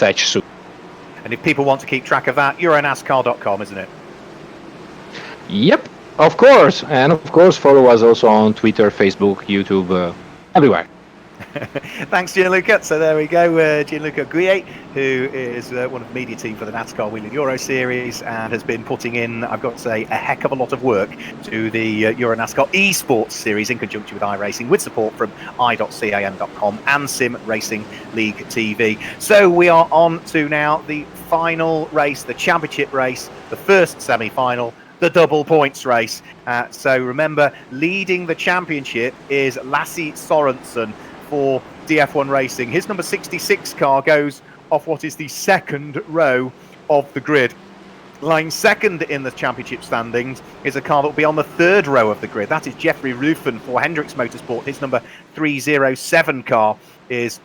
such soon. And if people want to keep track of that, EuroNASCAR.com, isn't it? Yep, of course. And of course, follow us also on Twitter, Facebook, YouTube, everywhere. Thanks, Gianluca. So there we go, Gianluca Guillet, who is one of the media team for the NASCAR Whelen Euro Series and has been putting in, I've got to say, a heck of a lot of work to the EuroNASCAR Esports Series in conjunction with iRacing, with support from i.can.com and Sim Racing League TV. So we are on to now the final race, the championship race, the first semi-final, the double points race. So remember, leading the championship is Lasse Sorensen for DF1 Racing. His number 66 car goes off what is the second row of the grid. Lying second in the championship standings is a car that will be on the third row of the grid. That is Jeffrey Rufen for Hendricks Motorsport. His number 307 car is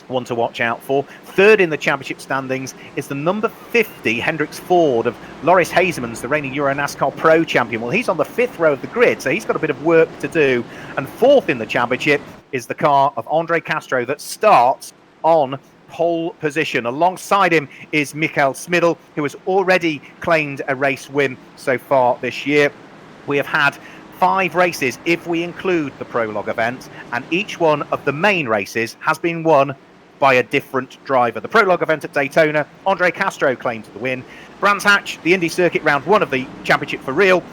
one to watch out for. Third in the championship standings is the number 50 Hendricks Ford of Loris Hazemans, the reigning EuroNASCAR Pro champion. Well, he's on the fifth row of the grid, so he's got a bit of work to do. And fourth in the championship is the car of Andre Castro that starts on pole position. Alongside him is Mikael Smidl, who has already claimed a race win so far this year. We have had 5 races if we include the prologue event, and each one of the main races has been won by a different driver. The prologue event at Daytona, Andre Castro claimed the win. Brands Hatch, the Indy Circuit round 1 of the championship for real,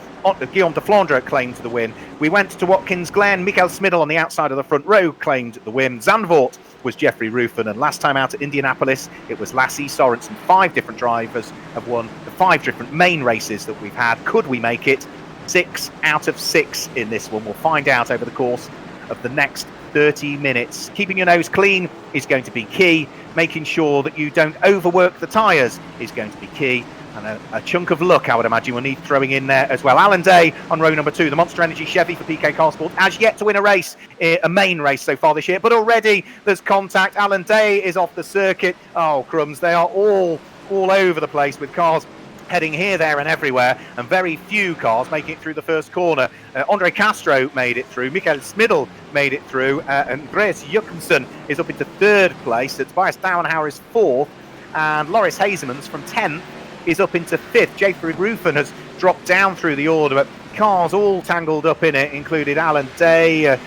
Guillaume de Flandre claimed the win. We went to Watkins Glen. Mikael Smidl on the outside of the front row claimed the win. Zandvoort was Jeffrey Rufen, and last time out at Indianapolis, it was Lasse Sorensen. 5 different drivers have won the 5 different main races that we've had. Could we make it? 6 out of 6 in this one. We'll find out over the course of the next 30 minutes. Keeping your nose clean is going to be key. Making sure that you don't overwork the tyres is going to be key. And a chunk of luck, I would imagine, we'll need throwing in there as well. Alan Day on row number 2, the Monster Energy Chevy for PK Car Sport, has yet to win a race, a main race so far this year, but already there's contact. Alan Day is off the circuit. Oh, crumbs, they are all over the place with cars heading here, there and everywhere, and very few cars making it through the first corner. Andre Castro made it through, Mikael Smidl made it through, and Andreas Jukkensen is up into 3rd place. Tobias Dauenhauer is 4th, and Loris Hazemans from 10th is up into 5th. Jeffrey Rufen has dropped down through the order, but cars all tangled up in it, included Alan Day,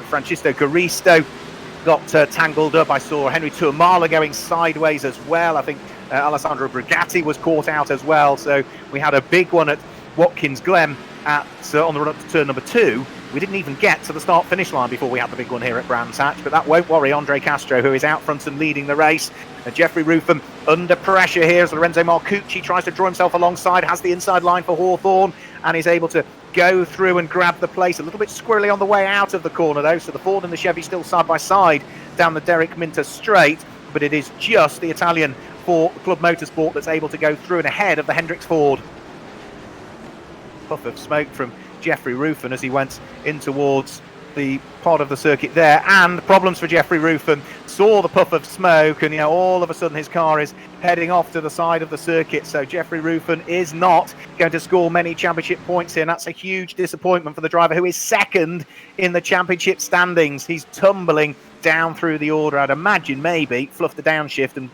Francisco Caristo got tangled up. I saw Henry Tuamala going sideways as well. I think Alessandro Brigatti was caught out as well. So we had a big one at Watkins Glen on the run up to turn number 2. We didn't even get to the start-finish line before we had the big one here at Brands Hatch, but that won't worry Andre Castro, who is out front and leading the race. Jeffrey Rufen under pressure here as Lorenzo Markussi tries to draw himself alongside, has the inside line for Hawthorne, and is able to go through and grab the place. A little bit squirrely on the way out of the corner, though, so the Ford and the Chevy still side by side down the Derek Minter straight, but it is just the Italian for Club Motorsport that's able to go through and ahead of the Hendricks Ford. Puff of smoke from Jeffrey Rufen as he went in towards the part of the circuit there, and problems for Jeffrey Rufen. Saw the puff of smoke, and all of a sudden his car is heading off to the side of the circuit. So Jeffrey Rufen is not going to score many championship points here, and that's a huge disappointment for the driver who is 2nd in the championship standings. He's tumbling down through the order. I'd imagine maybe fluffed the downshift and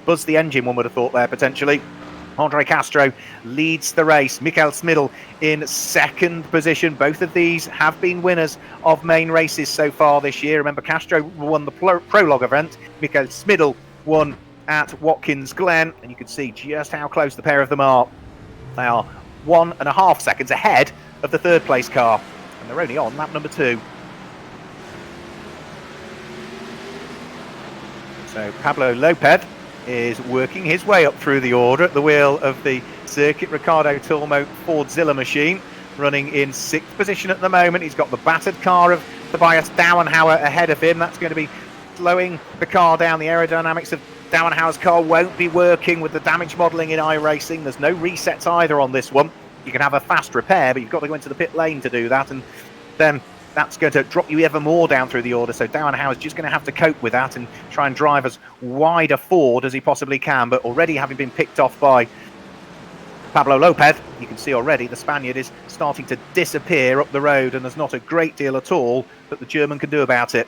buzzed the engine, one would have thought there potentially. Andre Castro leads the race. Mikael Smidl in 2nd position. Both of these have been winners of main races so far this year. Remember, Castro won the prologue event. Mikael Smidl won at Watkins Glen. And you can see just how close the pair of them are. They are 1.5 seconds ahead of the 3rd place car. And they're only on lap number 2. So Pablo Lopez is working his way up through the order at the wheel of the circuit. Ricardo Tormo Fordzilla machine running in 6th position at the moment. He's got the battered car of Tobias Dauenhauer ahead of him. That's going to be slowing the car down. The aerodynamics of Dauenhauer's car won't be working with the damage modelling in iRacing. There's no resets either on this one. You can have a fast repair, but you've got to go into the pit lane to do that, and then that's going to drop you ever more down through the order. So Dauenhauer's just going to have to cope with that and try and drive as wide a Ford as he possibly can. But already having been picked off by Pablo Lopez, you can see already the Spaniard is starting to disappear up the road, and there's not a great deal at all that the German can do about it.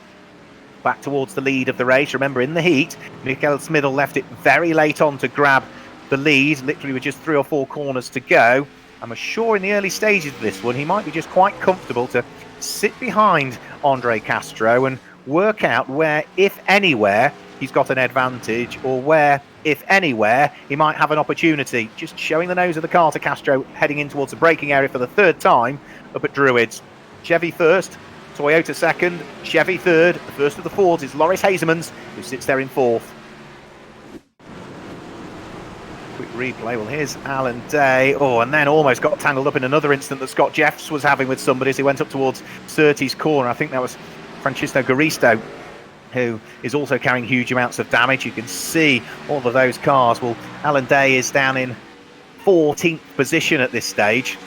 back towards the lead of the race. Remember, in the heat, Mikael Smidl left it very late on to grab the lead, literally with just 3 or 4 corners to go. I'm sure in the early stages of this one, he might be just quite comfortable to sit behind Andre Castro and work out where, if anywhere, he's got an advantage, or where, if anywhere, he might have an opportunity. Just showing the nose of the car to Castro, heading in towards the braking area for the 3rd time up at Druids. Chevy first, Toyota second, Chevy third. The first of the Fords is Loris Hazemans, who sits there in 4th. Quick replay. Well, here's Alan Day. Oh, and then almost got tangled up in another incident that Scott Jeffs was having with somebody as he went up towards Surtees corner. I think that was Francisco Garisto, who is also carrying huge amounts of damage. You can see all of those cars. Well, Alan Day is down in 14th position at this stage.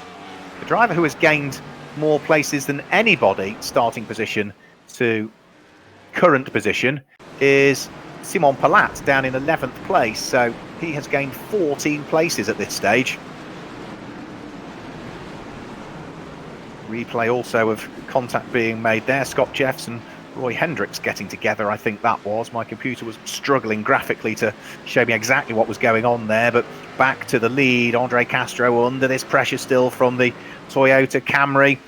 The driver who has gained more places than anybody starting position to current position is Simon Palat, down in 11th place. So he has gained 14 places at this stage. Replay also of contact being made there. Scott Jeffs and Roy Hendricks getting together, I think that was. My computer was struggling graphically to show me exactly what was going on there, but back to the lead. Andre Castro under this pressure still from the Toyota Camry,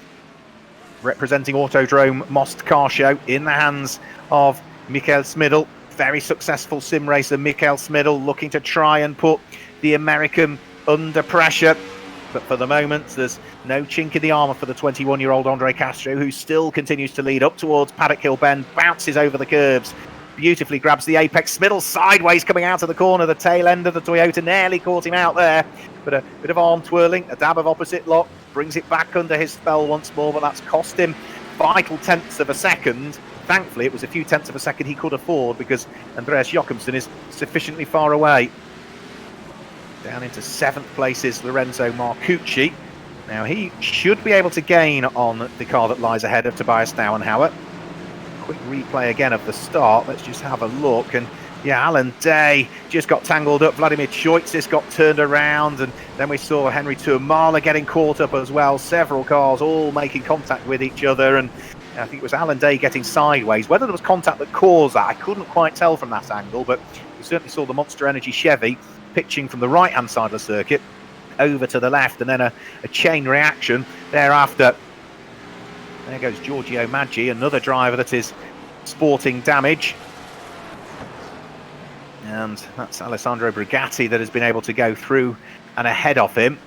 representing Autodrome Most Car Show, in the hands of Mikael Smidl. Very successful sim racer Mikael Smidl, looking to try and put the American under pressure. But for the moment, there's no chink in the armour for the 21-year-old Andre Castro, who still continues to lead up towards Paddock Hill Bend, bounces over the curbs, beautifully grabs the apex. Smidl sideways coming out of the corner, the tail end of the Toyota nearly caught him out there. But a bit of arm twirling, a dab of opposite lock, brings it back under his spell once more, but that's cost him vital tenths of a second. Thankfully, it was a few tenths of a second he could afford, because Andreas Jochumsen is sufficiently far away. Down into 7th place is Lorenzo Markussi. Now he should be able to gain on the car that lies ahead of Tobias Stauenhauer. Quick replay again of the start. Let's just have a look. And yeah, Alan Day just got tangled up. Vladimir Choitsis got turned around. And then we saw Henry Tuamala getting caught up as well. Several cars all making contact with each other. And I think it was Alan Day getting sideways. Whether there was contact that caused that, I couldn't quite tell from that angle. But we certainly saw the Monster Energy Chevy pitching from the right-hand side of the circuit over to the left, and then a chain reaction thereafter. There goes Giorgio Maggi, another driver that is sporting damage. And that's Alessandro Brigatti that has been able to go through and ahead of him.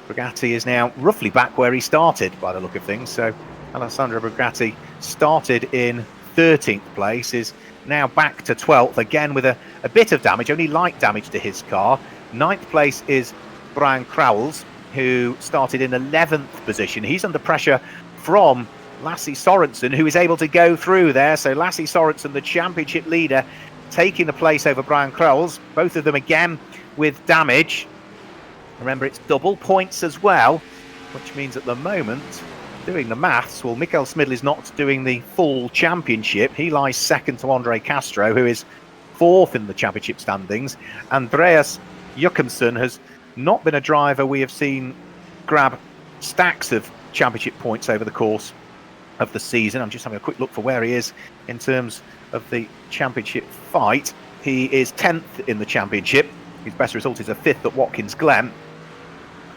Brigatti is now roughly back where he started by the look of things. So Alessandro Brigatti started in 13th place, is now back to 12th, again with a bit of damage, only light damage to his car. 9th place is Brian Crowells, who started in 11th position. He's under pressure from Lasse Sorensen, who is able to go through there. So Lasse Sorensen, the championship leader, taking the place over Brian Crowells. Both of them again with damage. Remember, it's double points as well, which means at the moment, doing the maths, well, Mikael Smidl is not doing the full championship. He lies second to Andre Castro, who is 4th in the championship standings. Andreas Jochumsen has not been a driver we have seen grab stacks of championship points over the course of the season. I'm just having a quick look for where he is in terms of the championship fight. He is 10th in the championship. His best result is a 5th at Watkins Glen.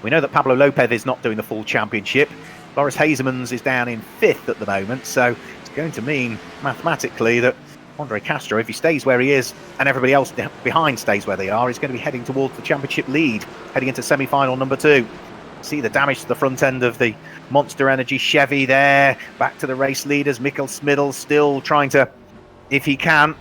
We know that Pablo Lopez is not doing the full championship. Loris Hazemans is down in 5th at the moment, so it's going to mean mathematically that Andre Castro, if he stays where he is and everybody else behind stays where they are, is going to be heading towards the championship lead, heading into semi-final number 2. See the damage to the front end of the Monster Energy Chevy there. Back to the race leaders. Mikael Smidl still trying to, if he can,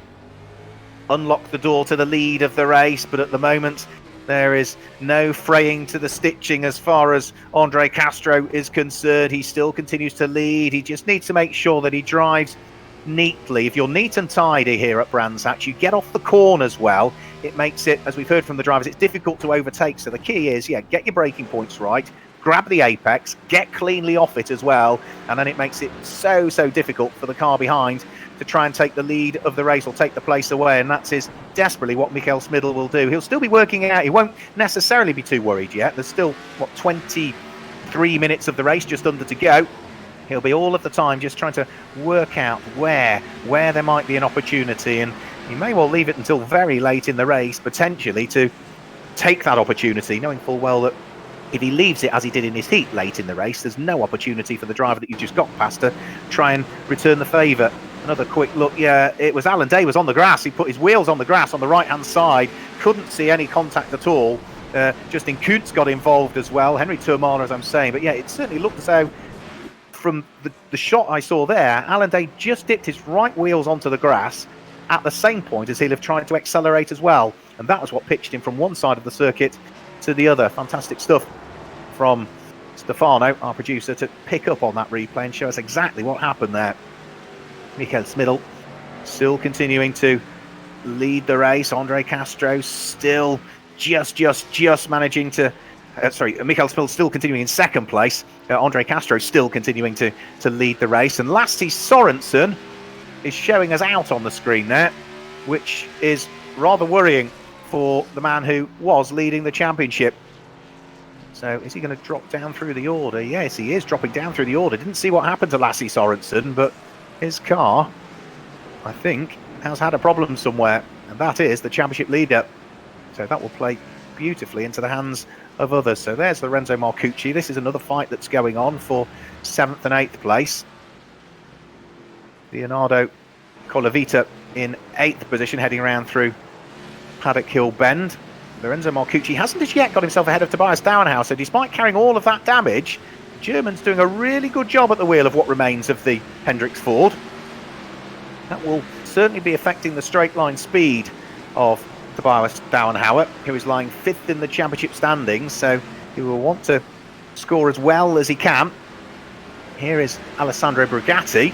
unlock the door to the lead of the race, but at the moment there is no fraying to the stitching as far as Andre Castro is concerned. He still continues to lead. He just needs to make sure that he drives neatly. If you're neat and tidy here at Brands Hatch, you get off the corners well. It makes it, as we've heard from the drivers, it's difficult to overtake. So the key is, get your braking points right, grab the apex, get cleanly off it as well, and then it makes it so difficult for the car behind to try and take the lead of the race or take the place away. And that is desperately what Mikael Smidl will do. He'll still be working out. He won't necessarily be too worried yet. There's still, 23 minutes of the race just under to go. He'll be all of the time just trying to work out where there might be an opportunity, and he may well leave it until very late in the race, potentially, to take that opportunity, knowing full well that if he leaves it as he did in his heat late in the race, there's no opportunity for the driver that you just got past to try and return the favour. Another quick look, yeah, it was Alan Day was on the grass. He put his wheels on the grass on the right-hand side, couldn't see any contact at all. Justin Kuntz got involved as well, Henry Turmana, as I'm saying. But yeah, it certainly looked as though, from the shot I saw there, Alan Day just dipped his right wheels onto the grass at the same point as he'll have tried to accelerate as well. And that was what pitched him from one side of the circuit to the other. Fantastic stuff from Stefano, our producer, to pick up on that replay and show us exactly what happened there. Michael Smidl still continuing to lead the race. Andre Castro still just managing to... Michael Smidl still continuing in second place. Andre Castro still continuing to lead the race. And Lassie Sorensen is showing us out on the screen there, which is rather worrying for the man who was leading the championship. So is he going to drop down through the order? Yes, he is dropping down through the order. Didn't see what happened to Lassie Sorensen, but his car, I think, has had a problem somewhere, and that is the championship leader. So that will play beautifully into the hands of others. So there's Lorenzo Markussi. This is another fight that's going on for 7th and 8th place. Leonardo Colavita in 8th position, heading around through Paddock Hill Bend. Lorenzo Markussi hasn't as yet got himself ahead of Tobias Dauenhauer, so despite carrying all of that damage, the German's doing a really good job at the wheel of what remains of the Hendricks Ford. That will certainly be affecting the straight line speed of Tobias Dauenhauer, who is lying 5th in the championship standings, so he will want to score as well as he can. Here is Alessandro Brigatti.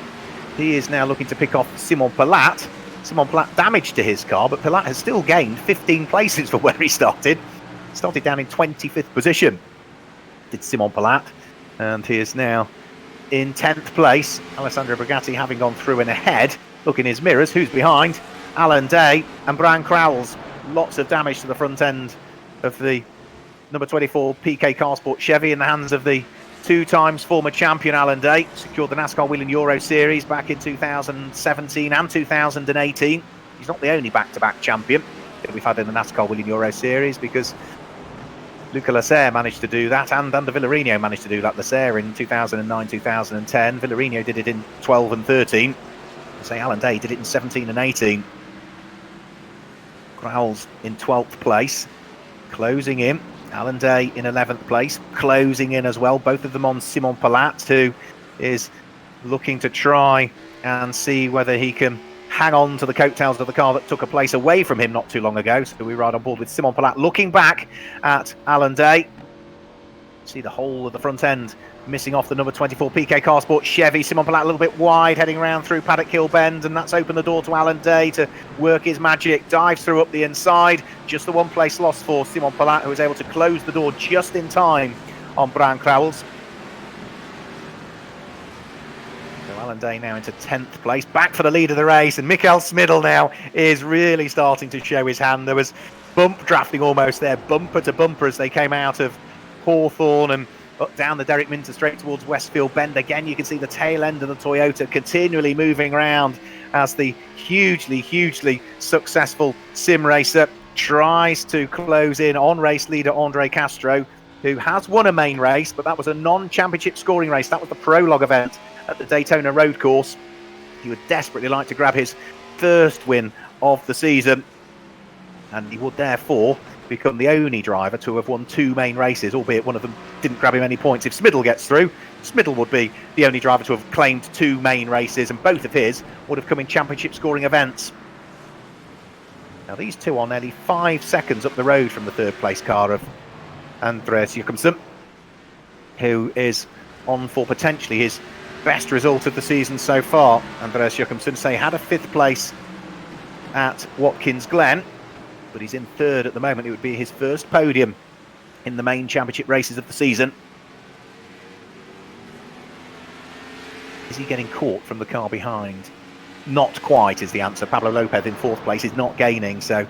He is now looking to pick off Simon Palat. Simon Palat damaged to his car, but Palat has still gained 15 places from where he started. Started down in 25th position, did Simon Palat, and he is now in 10th place. Alessandro Brigatti having gone through and ahead. Look in his mirrors, who's behind? Alan Day and Brian Crowells. Lots of damage to the front end of the number 24 PK Car Sport Chevy in the hands of the 2 times former champion Alan Day. Secured the NASCAR Whelen Euro Series back in 2017 and 2018. He's not the only back-to-back champion that we've had in the NASCAR Whelen Euro Series, because Luca Lasser managed to do that, and Ander Villarino managed to do that. Lasser in 2009, 2010. Villarino did it in 12 and 13. I say Alan Day did it in 17 and 18. Crowells in 12th place, closing in. Alan Day in 11th place, closing in as well. Both of them on Simon Palat, who is looking to try and see whether he can hang on to the coattails of the car that took a place away from him not too long ago. So we ride on board with Simon Palat looking back at Alan Day. See the whole of the front end missing off the number 24 PK Car Sport Chevy. Simon Palat a little bit wide, heading around through Paddock Hill Bend, and that's opened the door to Alan Day to work his magic. Dives through up the inside. Just the one place lost for Simon Palat, who was able to close the door just in time on Brian Crowells. So Alan Day now into 10th place, back for the lead of the race, and Michael Smidl now is really starting to show his hand. There was bump drafting almost there, bumper to bumper, as they came out of Hawthorne and up down the Derek Minter straight towards Westfield Bend. Again, you can see the tail end of the Toyota continually moving around as the hugely successful sim racer tries to close in on race leader Andre Castro, who has won a main race, but that was a non-championship scoring race. That was the prologue event at the Daytona Road Course. He would desperately like to grab his first win of the season, and he would therefore become the only driver to have won 2 main races, albeit one of them didn't grab him any points. If Smidl gets through, Smidl would be the only driver to have claimed 2 main races, and both of his would have come in championship scoring events. Now these two are nearly 5 seconds up the road from the 3rd place car of Andreas Jochumsen, who is on for potentially his best result of the season so far. Andreas Jochumsen, say, had a 5th place at Watkins Glen, but he's in 3rd at the moment. It would be his first podium in the main championship races of the season. Is he getting caught from the car behind? Not quite is the answer. Pablo Lopez in 4th place is not gaining, so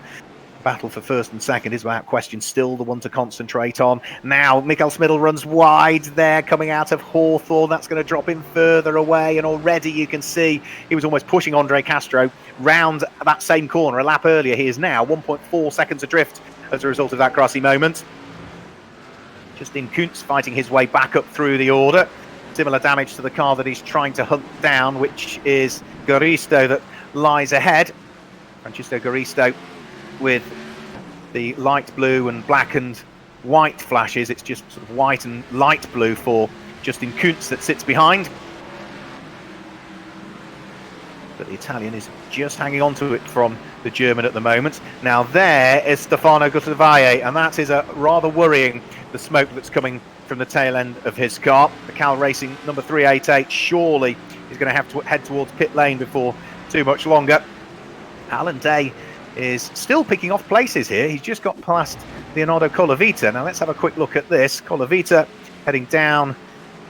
battle for first and second is without question still the one to concentrate on. Now, Mikael Smidl runs wide there, coming out of Hawthorn. That's going to drop him further away, and already you can see he was almost pushing Andre Castro round that same corner a lap earlier. He is now 1.4 seconds adrift as a result of that grassy moment. Justin Kuntz fighting his way back up through the order. Similar damage to the car that he's trying to hunt down, which is Garisto that lies ahead. Francisco Garisto with the light blue and black and white flashes. It's just sort of white and light blue for Justin Kuntz that sits behind. But the Italian is just hanging on to it from the German at the moment. Now there is Stefano Guttavalle, and that is a rather worrying, the smoke that's coming from the tail end of his car. The Cal Racing number 388 surely is going to have to head towards pit lane before too much longer. Alan Day is still picking off places here. He's just got past Leonardo Colavita. Now let's have a quick look at this. Colavita heading down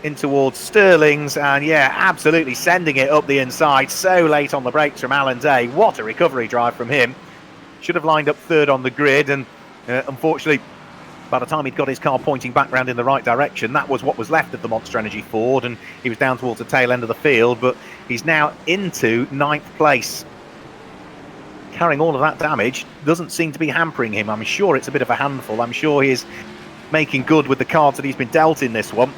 in towards Sterling's, and yeah, absolutely sending it up the inside. So late on the brakes from Alan Day. What a recovery drive from him. Should have lined up third on the grid, and unfortunately, by the time he'd got his car pointing back round in the right direction, that was what was left of the Monster Energy Ford, and he was down towards the tail end of the field. But he's now into 9th place. Carrying all of that damage doesn't seem to be hampering him. I'm sure it's a bit of a handful. I'm sure he is making good with the cards that he's been dealt in this one.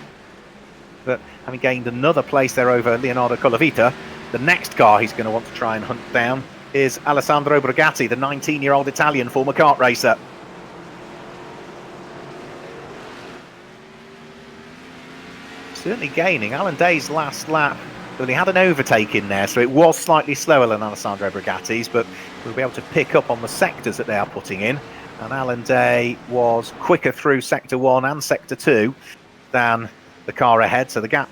But having gained another place there over Leonardo Colavita, the next car he's going to want to try and hunt down is Alessandro Brigatti, the 19-year-old Italian former kart racer. Certainly gaining. Alan Day's last lap, well, he had an overtake in there, so it was slightly slower than Alessandro Brigatti's, but we'll be able to pick up on the sectors that they are putting in. And Alan Day was quicker through Sector 1 and Sector 2 than the car ahead, so the gap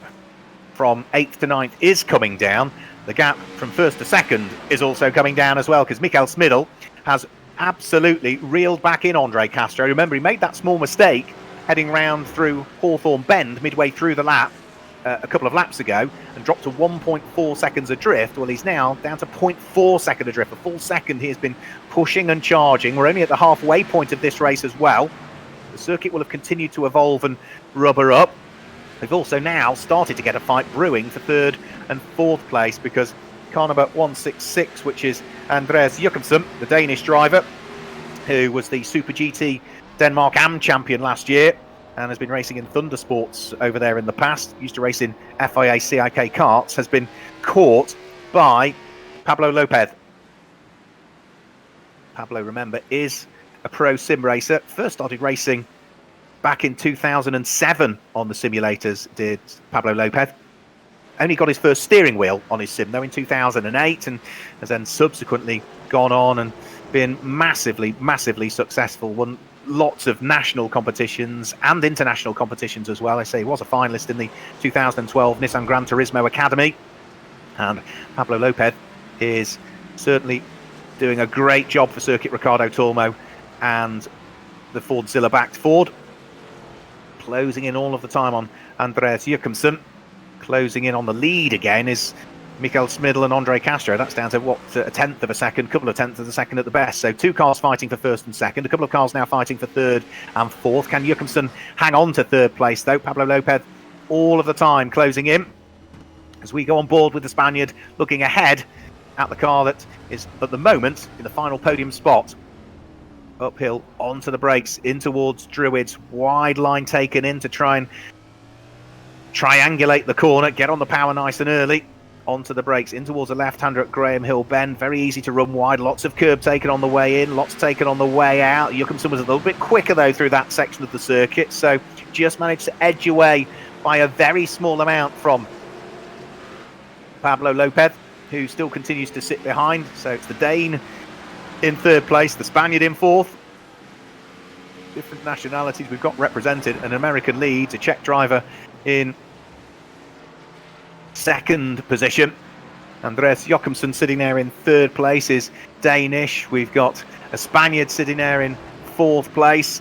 from 8th to 9th is coming down. The gap from 1st to 2nd is also coming down as well, because Mikael Smidl has absolutely reeled back in Andre Castro. Remember, he made that small mistake heading round through Hawthorn Bend midway through the lap a couple of laps ago and dropped to 1.4 seconds adrift. Well, he's now down to 0.4 second adrift. A full second he has been pushing and charging. We're only at the halfway point of this race as well. The circuit will have continued to evolve and rubber up. They've also now started to get a fight brewing for 3rd and 4th place, because car number 166, which is Andreas Jakobsen, the Danish driver, who was the Super GT Denmark Am champion last year and has been racing in Thunder Sports over there in the past, used to race in FIA CIK karts, has been caught by Pablo Lopez. Pablo, remember, is a pro sim racer. First started racing back in 2007 on the simulators, did Pablo Lopez. Only got his first steering wheel on his sim, though, in 2008, and has then subsequently gone on and been massively, massively successful. Won lots of national competitions and international competitions as well. I say he was a finalist in the 2012 Nissan Gran Turismo Academy. And Pablo Lopez is certainly doing a great job for Circuit Ricardo Tormo and the Fordzilla-backed Ford. Closing in all of the time on Andreas Jakobsen. Closing in on the lead again is Mikael Smidl and Andre Castro. That's down to, what, a tenth of a second, couple of tenths of a second at the best. So 2 cars fighting for 1st and 2nd, a couple of cars now fighting for 3rd and 4th. Can Jakobsen hang on to 3rd place, though? Pablo Lopez all of the time closing in. As we go on board with the Spaniard, looking ahead at the car that is, at the moment, in the final podium spot. Uphill, onto the brakes, in towards Druids. Wide line taken in to try and triangulate the corner, get on the power nice and early. Onto the brakes, in towards the left-hander at Graham Hill Bend. Very easy to run wide. Lots of curb taken on the way in, lots taken on the way out. Jakobsen was a little bit quicker, though, through that section of the circuit, so just managed to edge away by a very small amount from Pablo Lopez, who still continues to sit behind. So it's the Dane in 3rd place, the Spaniard in 4th. Different nationalities we've got represented. An American leads, a Czech driver in 2nd position. Andreas Jakobsen sitting there in 3rd place is Danish. We've got a Spaniard sitting there in 4th place.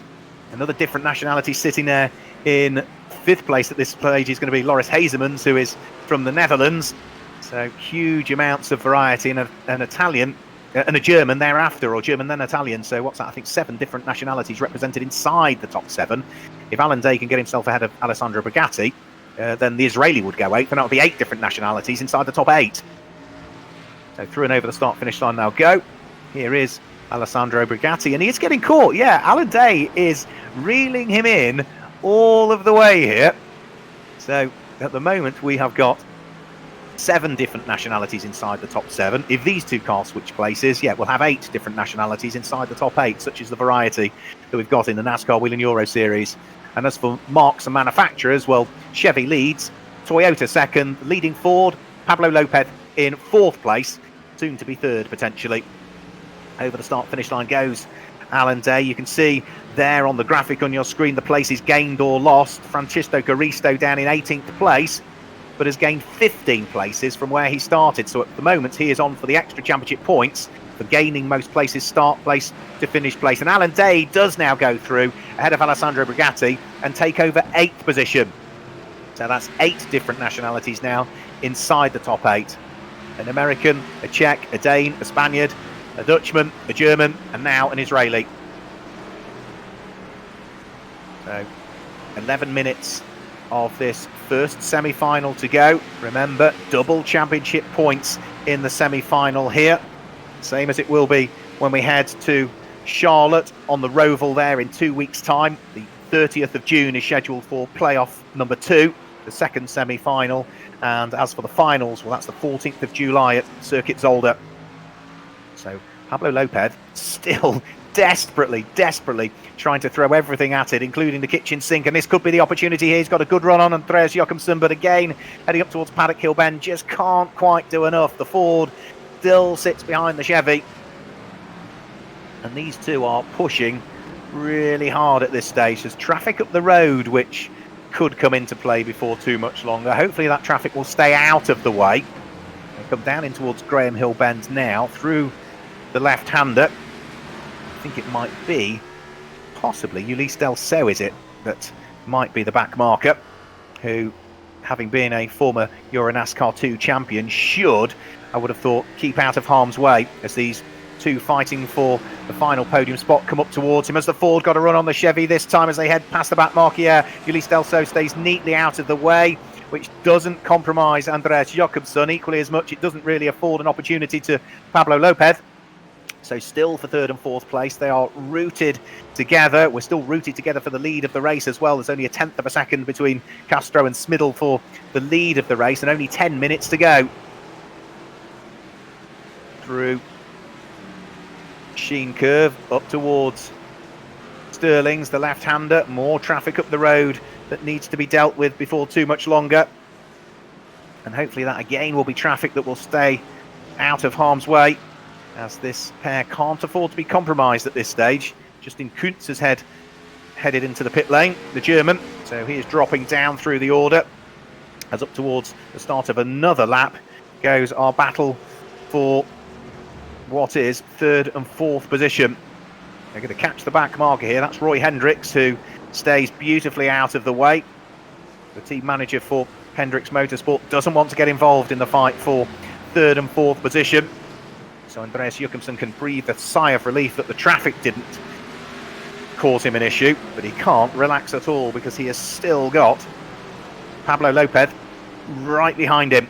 Another different nationality sitting there in 5th place at this stage is going to be Loris Hazemans, who is from the Netherlands. So huge amounts of variety, and an Italian and a German thereafter, or German then Italian. So what's that? I think 7 different nationalities represented inside the top 7. If Alan Day can get himself ahead of Alessandro Brigatti, then the Israeli would go 8th, and that would be 8 different nationalities inside the top 8. So through and over the start-finish line they'll go. Here is Alessandro Brigatti, and he is getting caught. Yeah, Alan Day is reeling him in all of the way here. So at the moment we have got 7 different nationalities inside the top 7. If these two cars switch places, yeah, we'll have 8 different nationalities inside the top 8, such as the variety that we've got in the NASCAR Whelen Euro Series. And as for marques and manufacturers, well, Chevy leads, Toyota second, leading Ford, Pablo Lopez in 4th place, soon to be 3rd potentially. Over the start-finish line goes Alan Day. You can see there on the graphic on your screen the places gained or lost. Francisco Garisto down in 18th place, but has gained 15 places from where he started. So at the moment he is on for the extra championship points for gaining most places, start place to finish place. And Alan Day does now go through ahead of Alessandro Brigatti and take over 8th position. So that's 8 different nationalities now inside the top 8. An American, a Czech, a Dane, a Spaniard, a Dutchman, a German, and now an Israeli. So 11 minutes of this first semi-final to go. Remember, double championship points in the semi-final here, same as it will be when we head to Charlotte on the Roval there in 2 weeks' time. The 30th of June is scheduled for playoff number 2, the second semi-final, and as for the finals, well, that's the 14th of July at Circuit Zolder. So Pablo Lopez still desperately trying to throw everything at it, including the kitchen sink, and this could be the opportunity here. He's got a good run on Andreas Jochumsen, but again, heading up towards Paddock Hill Bend, just can't quite do enough. The Ford still sits behind the Chevy, and these two are pushing really hard at this stage. There's traffic up the road which could come into play before too much longer. Hopefully that traffic will stay out of the way. They come down in towards Graham Hill Bend now through the left-hander. I think it might be possibly Ulysse Delceau, is it, that might be the back marker, who, having been a former EuroNASCAR 2 champion, should, I would have thought, keep out of harm's way as these two fighting for the final podium spot come up towards him. As the Ford got a run on the Chevy this time as they head past the back marker, Ulysse Delceau stays neatly out of the way, which doesn't compromise Andreas Jochumsen. Equally as much, it doesn't really afford an opportunity to Pablo Lopez. So still for 3rd and 4th place. They are rooted together. We're still rooted together for the lead of the race as well. There's only a 1/10 of a second between Castro and Smiddle for the lead of the race, and only 10 minutes to go. Through Sheen Curve up towards Sterling's, the left-hander. More traffic up the road that needs to be dealt with before too much longer. And hopefully that again will be traffic that will stay out of harm's way, as this pair can't afford to be compromised at this stage. Justin Kuntz has headed into the pit lane, the German, so he is dropping down through the order. As up towards the start of another lap goes our battle for what is 3rd and 4th position. They're going to catch the back marker here. That's Roy Hendricks, who stays beautifully out of the way. The team manager for Hendricks Motorsport doesn't want to get involved in the fight for 3rd and 4th position. So Andreas Jochumsen can breathe a sigh of relief that the traffic didn't cause him an issue, but he can't relax at all because he has still got Pablo Lopez right behind him.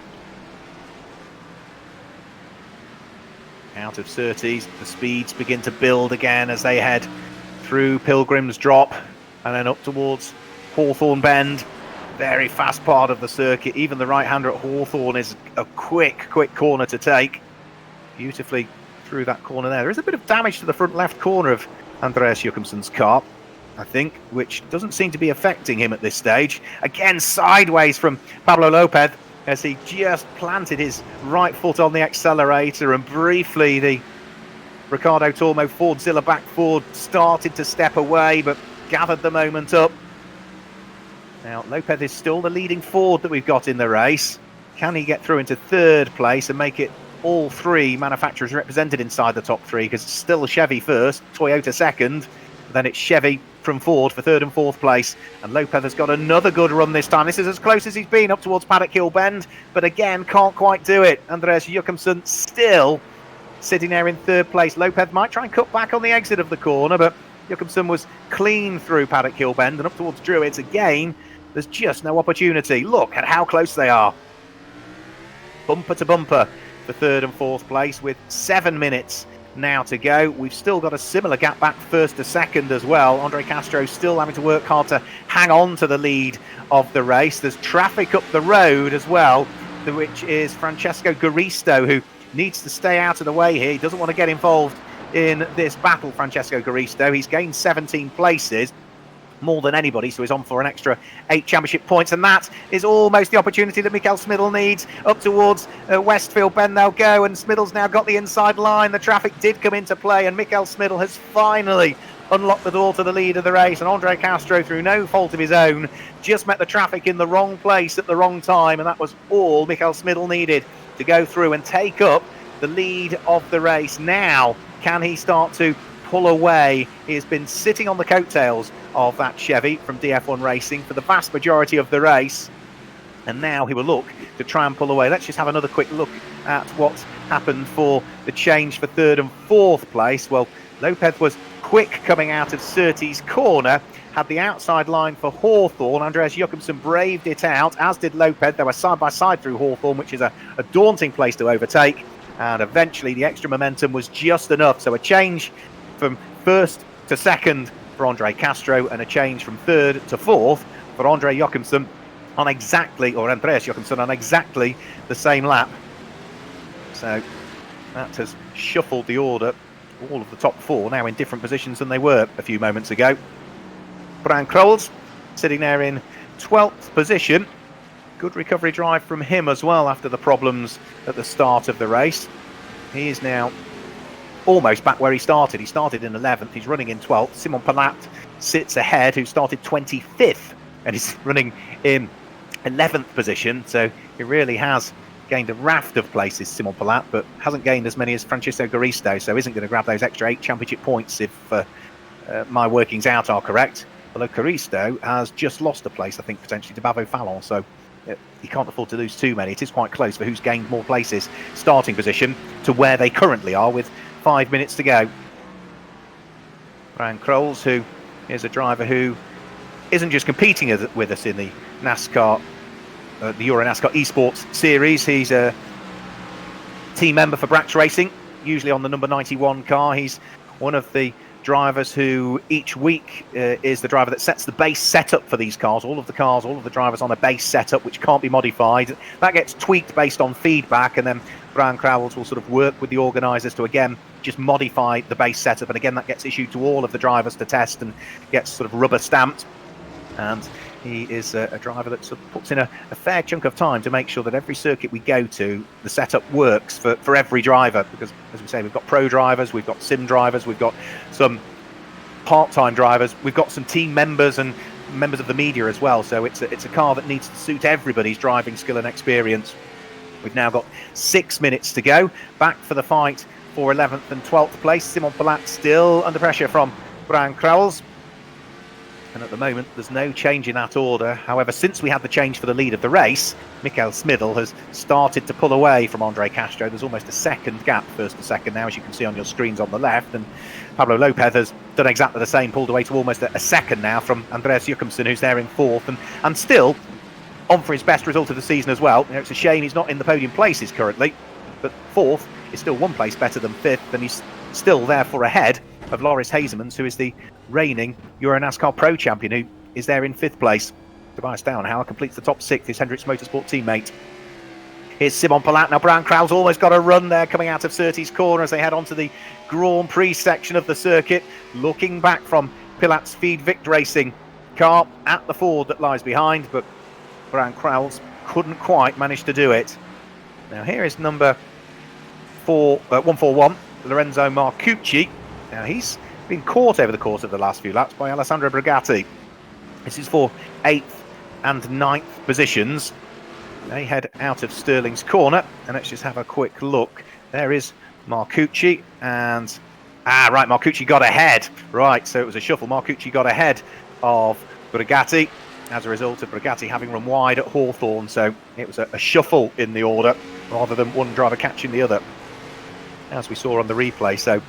Out of Surtees, the speeds begin to build again as they head through Pilgrim's Drop and then up towards Hawthorne Bend. Very fast part of the circuit. Even the right-hander at Hawthorne is a quick corner to take. Beautifully through that corner there. There is a bit of damage to the front left corner of Andreas Jochumsen's car, I think, which doesn't seem to be affecting him at this stage. Again, sideways from Pablo Lopez as he just planted his right foot on the accelerator, and briefly the Ricardo Tormo Fordzilla back Ford started to step away but gathered the moment up. Now Lopez is still the leading Ford that we've got in the race. Can he get through into 3rd place and make it all 3 manufacturers represented inside the top 3? Because it's still Chevy first, Toyota second, then it's Chevy from Ford for 3rd and 4th place, and Lopez has got another good run this time. This is as close as he's been up towards Paddock Hill Bend, but again can't quite do it. Andreas Jochumsen still sitting there in third place. Lopez might try and cut back on the exit of the corner, but Jochimsen was clean through Paddock Hill Bend and up towards Druids again. There's just no opportunity. Look at how close they are. Bumper to bumper for third and fourth place with 7 minutes now to go. We've still got a similar gap back first to second as well. Andre Castro still having to work hard to hang on to the lead of the race. There's traffic up the road as well, which is Francesco Garisto, who needs to stay out of the way here. He doesn't want to get involved in this battle, Francesco Garisto. He's gained 17 places, more than anybody, so he's on for an extra 8 championship points, and that is almost the opportunity that Mikael Smidl needs. Up towards Westfield Bend they'll go, and Smidl's now got the inside line. The traffic did come into play, and Mikael Smidl has finally unlocked the door to the lead of the race, and Andre Castro, through no fault of his own, just met the traffic in the wrong place at the wrong time, and that was all Mikael Smidl needed to go through and take up the lead of the race. Now, can he start to pull away? He has been sitting on the coattails of that Chevy from DF1 Racing for the vast majority of the race, and now he will look to try and pull away. Let's just have another quick look at what happened for the change for third and fourth place. Well, Lopez was quick coming out of Surtees corner, had the outside line for Hawthorne. Andreas Jochimsen braved it out, as did Lopez. They were side by side through Hawthorne, which is a daunting place to overtake, and eventually the extra momentum was just enough. So a change from first to second for Andre Castro, and a change from third to fourth for Andre Jochimsen on exactly, or Andreas Jochimsen on exactly the same lap. So that has shuffled the order. All of the top four now in different positions than they were a few moments ago. Brian Krols sitting there in 12th position. Good recovery drive from him as well after the problems at the start of the race. He is now almost back where he started. He started in 11th, he's running in 12th. Simon Palat sits ahead, who started 25th and is running in 11th position. So he really has gained a raft of places, Simon Palat, but hasn't gained as many as Francesco Garisto, so isn't going to grab those extra 8 championship points if my workings out are correct. Although Garisto has just lost a place, I think, potentially to Bavo Fallon, so he can't afford to lose too many. It is quite close for who's gained more places, starting position, to where they currently are with 5 minutes to go. Brian Krols, who is a driver who isn't just competing with us in the NASCAR, the EuroNASCAR Esports Series. He's a team member for Brax Racing, usually on the number 91 car. He's one of the drivers who each week is the driver that sets the base setup for these cars. All of the drivers on a base setup which can't be modified. That gets tweaked based on feedback, and then Brian Crowells will sort of work with the organisers to again just modify the base setup, and again that gets issued to all of the drivers to test and gets sort of rubber stamped. And he is a driver that sort of puts in a fair chunk of time to make sure that every circuit we go to, the setup works for every driver, because as we say, we've got pro drivers, we've got sim drivers, we've got some part-time drivers, we've got some team members and members of the media as well. So it's a car that needs to suit everybody's driving skill and experience. We've now got 6 minutes to go. Back for the fight for 11th and 12th place. Simon Palat still under pressure from Brian Crowells. And at the moment, there's no change in that order. However, since we had the change for the lead of the race, Mikael Smidl has started to pull away from Andre Castro. There's almost a second gap, first to second now, as you can see on your screens on the left. And Pablo Lopez has done exactly the same, pulled away to almost a second now from Andreas Jochimsen, who's there in fourth. And still on for his best result of the season as well. You know, it's a shame he's not in the podium places currently, but fourth is still one place better than fifth, and he's still therefore ahead of Loris Hazemans, who is the reigning EuroNASCAR Pro Champion, who is there in fifth place. Tobias Downhauer completes the top sixth, his Hendricks Motorsport teammate. Here's Simon Palat. Now Brian Crowell's almost got a run there coming out of Surtees corner as they head onto the Grand Prix section of the circuit. Looking back from Pilat's Feed Vict Racing car at the Ford that lies behind, but Brian Crowell's couldn't quite manage to do it. Now here is number 141, Lorenzo Markussi. Now he's been caught over the course of the last few laps by Alessandro Brigatti. This is for 8th and 9th positions. They head out of Sterling's corner, and let's just have a quick look. There is Markussi, and right, Markussi got ahead. Right, so it was a shuffle. Markussi got ahead of Brigatti as a result of Brigatti having run wide at Hawthorne. So it was a shuffle in the order rather than one driver catching the other. as we saw on the replay. So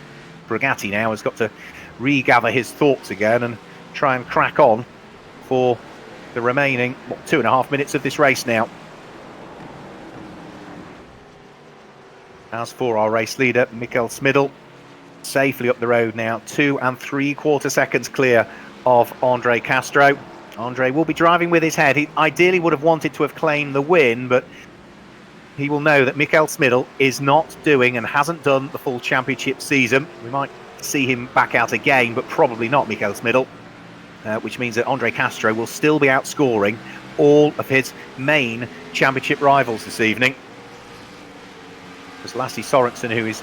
Brigatti now has got to regather his thoughts again and try and crack on for the remaining 2.5 minutes of this race now. As for our race leader, Mikael Smidl, safely up the road now, 2 3/4 seconds clear of Andre Castro. Andre will be driving with his head. He ideally would have wanted to have claimed the win, but he will know that Mikael Smidl is not doing and hasn't done the full championship season. We might see him back out again, but probably not Mikael Smidl, which means that Andre Castro will still be outscoring all of his main championship rivals this evening. Because Lasse Sorensen, who is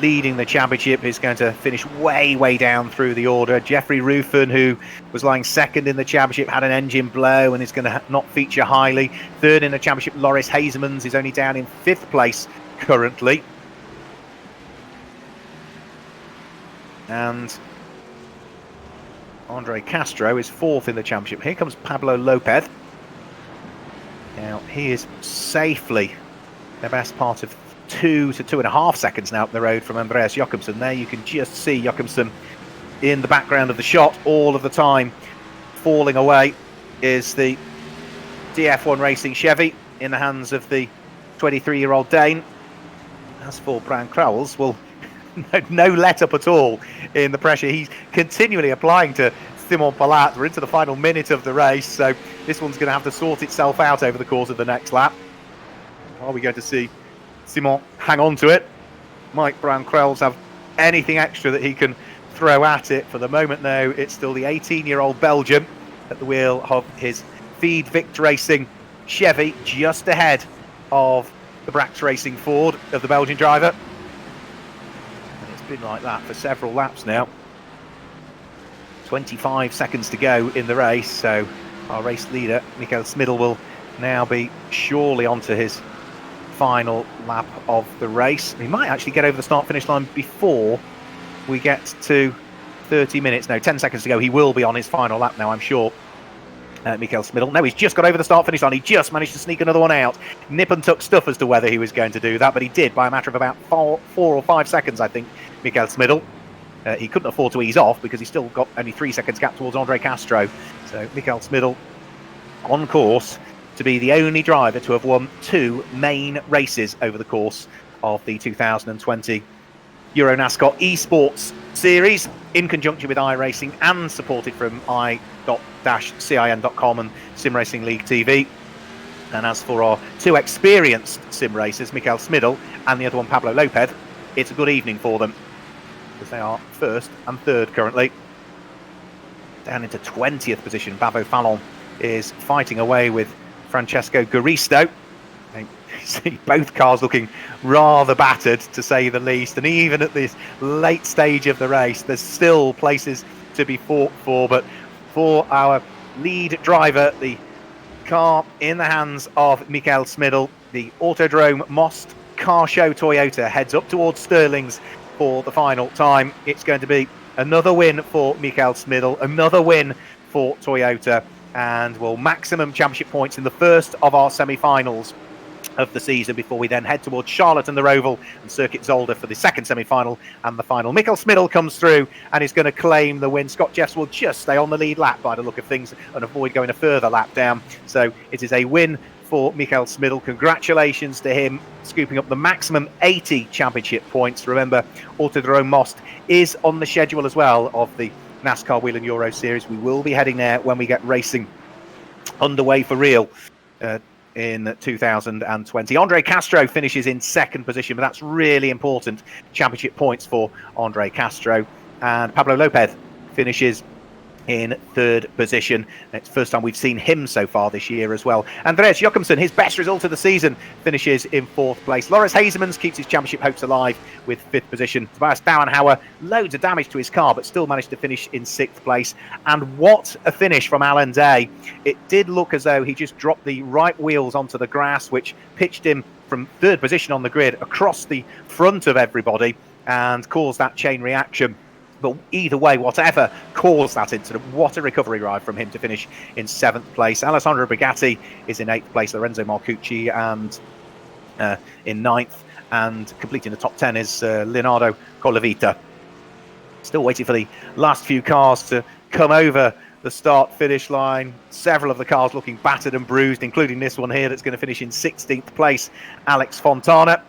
leading the championship, is going to finish way down through the order. Jeffrey Ruffin, who was lying second in the championship, had an engine blow and is going to not feature highly. Third in the championship, Loris Hazemans is only down in 5th place currently. And Andre Castro is 4th in the championship. Here comes Pablo Lopez. Now, he is safely the best part of 2 to 2.5 seconds now up the road from Andreas Jochumsen. There you can just see Jochumsen in the background of the shot all of the time. Falling away is the DF1 Racing Chevy in the hands of the 23-year-old Dane. As for Brian Crowells, well, no let up at all in the pressure he's continually applying to Simon Palat. We're into the final minute of the race, so this one's going to have to sort itself out over the course of the next lap. Are we going to see Simon hang on to it? Might Brian Crowells have anything extra that he can throw at it? For the moment, though, it's still the 18-year-old Belgian at the wheel of his Feed Vict Racing Chevy, just ahead of the Brax Racing Ford of the Belgian driver. And it's been like that for several laps now. 25 seconds to go in the race, so our race leader, Mikael Smidl, will now be surely onto his final lap of the race. He might actually get over the start-finish line before we get to 30 minutes. No, 10 seconds to go. He will be on his final lap now, I'm sure. Mikael Smidl. No, he's just got over the start-finish line. He just managed to sneak another one out. Nip and tuck stuff as to whether he was going to do that, but he did by a matter of about 4 or 5 seconds, I think, Mikael Smidl. He couldn't afford to ease off because he's still got only 3 seconds gap towards Andre Castro. So Mikael Smidl on course to be the only driver to have won 2 main races over the course of the 2020 EuroNASCAR Esports Series, in conjunction with iRacing and supported from i.cin.com and Sim Racing League TV. And as for our 2 experienced sim racers, Mikael Smidl and the other one, Pablo Lopez, it's a good evening for them, because they are 1st and 3rd currently. Down into 20th position, Bavo Fallon is fighting away with Francesco Garisto. You see both cars looking rather battered, to say the least, and even at this late stage of the race there's still places to be fought for. But for our lead driver, the car in the hands of Mikael Smidl, the Autodrome Most Car Show Toyota heads up towards Stirling's for the final time. It's going to be another win for Mikael Smidl, another win for Toyota, and will maximum championship points in the first of our semi-finals of the season, before we then head towards Charlotte and the Roval and Circuit Zolder for the second semi-final and the final. Mikael Smidl comes through and is going to claim the win. Scott Jeffs will just stay on the lead lap by the look of things and avoid going a further lap down. So it is a win for Mikael Smidl. Congratulations to him, scooping up the maximum 80 championship points. Remember, Autodrome Most is on the schedule as well of the NASCAR Whelen Euro Series. We will be heading there when we get racing underway for real in 2020. Andre Castro finishes in 2nd position, but that's really important championship points for Andre Castro. And Pablo Lopez finishes in 3rd position. It's the first time we've seen him so far this year as well. Andreas Jochumsen, his best result of the season, finishes in 4th place. Loris Hazemans keeps his championship hopes alive with 5th position. Tobias Bauernhauer, loads of damage to his car, but still managed to finish in 6th place. And what a finish from Alan Day. It did look as though he just dropped the right wheels onto the grass, which pitched him from 3rd position on the grid across the front of everybody and caused that chain reaction. But either way, whatever caused that incident, what a recovery ride from him to finish in 7th place. Alessandro Brigatti is in 8th place, Lorenzo Markussi and in 9th, and completing the top 10 is Leonardo Colavita. Still waiting for the last few cars to come over the start-finish line. Several of the cars looking battered and bruised, including this one here that's going to finish in 16th place, Alex Fontana.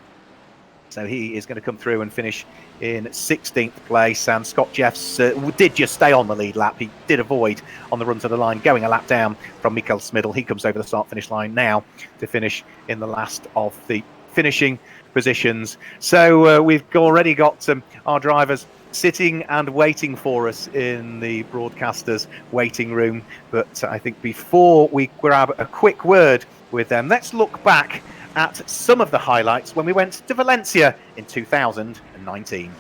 So he is going to come through and finish in 16th place. And Scott Jeffs did just stay on the lead lap. He did avoid on the run to the line, going a lap down from Mikael Smiddle. He comes over the start-finish line now to finish in the last of the finishing positions. So we've already got our drivers sitting and waiting for us in the broadcasters' waiting room. But I think before we grab a quick word with them, let's look back at some of the highlights when we went to Valencia in 2019.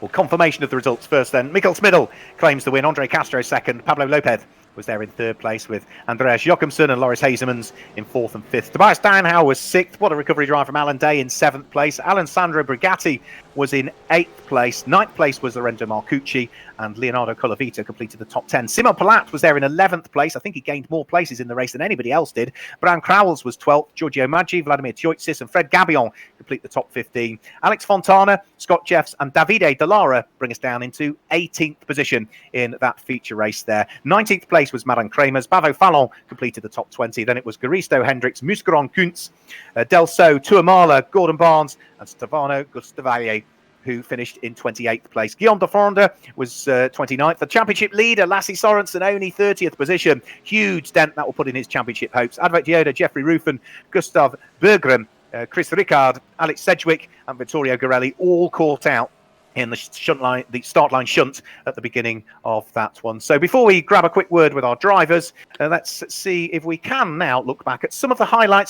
Well, confirmation of the results first then. Mikael Smiddle claims the win. Andre Castro second. Pablo Lopez was there in third place, with Andreas Jochumsen and Loris Hazemans in fourth and fifth. Tobias Steinhauer was sixth. What a recovery drive from Alan Day in seventh place. Alessandro Brigatti was in eighth place. Ninth place was Lorenzo Markussi, and Leonardo Colavita completed the top 10. Simon Palat was there in 11th place. I think he gained more places in the race than anybody else did. Brian Crowells was 12th. Giorgio Maggi, Vladimir Tioitsis and Fred Gabillon complete the top 15. Alex Fontana, Scott Jeffs and Davide Dallara bring us down into 18th position in that feature race there. 19th place was Maran Kramers. Bavo Fallon completed the top 20. Then it was Garisto Hendricks, Muscaron Kuntz, Delso, Tuamala, Gordon Barnes and Stefano Gustavaglia, who finished in 28th place. Guillaume de Fonda was 29th. The championship leader, Lassie Sorensen, only 30th position. Huge dent that will put in his championship hopes. Advert Yoda, Jeffrey Rufen, Gustav Bergren, Chris Ricard, Alex Sedgwick and Vittorio Gorelli all caught out in the start line shunt at the beginning of that one. So before we grab a quick word with our drivers, let's see if we can now look back at some of the highlights